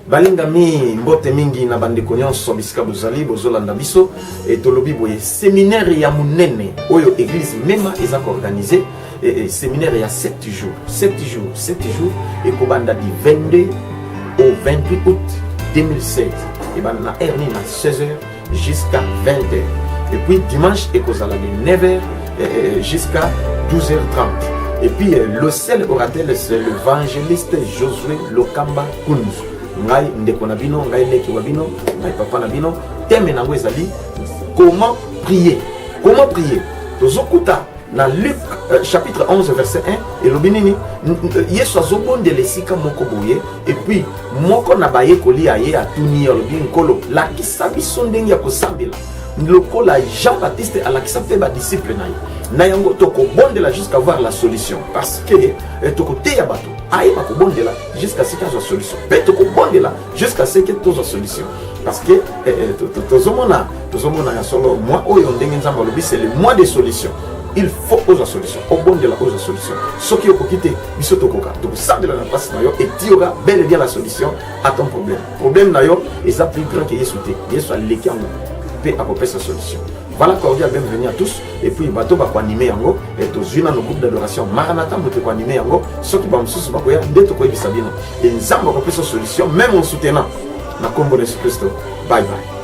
Balingami mbote mingi na bandeko nyonso bisika bozali bozolanda biso et tolobi boye séminaire ya munene oyo église mema eza organisé et séminaire ya 7 jours 7 jours et kobanda du 22 au 28 août 2007 et ben na heure na 16h jusqu'à 20h et puis dimanche et kozala de 9h jusqu'à 12h30 et puis le seul orateur c'est l'évangéliste Josué Lokamba Kunzu ngai ndeko na bino ngai leki wa bino ngai papa na bino thème nango ezali comment prier tozokuta na Luc chapitre 11 verset 1 et lobinini yesu azobondela esika moko boye et puis moko na bayekoli aye atuni ya lobi nkolo lakisa biso ndenge ya kosambela lokola Jean Baptiste alakisa mpe badisciple na ye na yango tokobondela jusqu'à voir la solution parce que tokoteya bato ayeba kobondela jusqu'à ce qu'il y ait solution mpe tokobondela jusqu'à ce que toza solution parce que tozomona ya solo mois oyo ndenge nzambe alobi c'est le mois de solution il faut oza solution obondela oza solution soki okoki te biso tokoka tokosambela na place na yo et tu auras bel et bien la solution à ton problème na yo eza plus grand que yesu te yesu aleki yango mpe akopesa solution. Voilà, cordial bienvenue à tous. Et puis, bateau va animer yango. Et tous dans nos groupes d'adoration. Maranatha, nous te animer yango. Ce qui va me soucier, c'est que dès que tu as et nous avons une solution, même en soutenant. Na combo de Jésus Christ. Bye bye.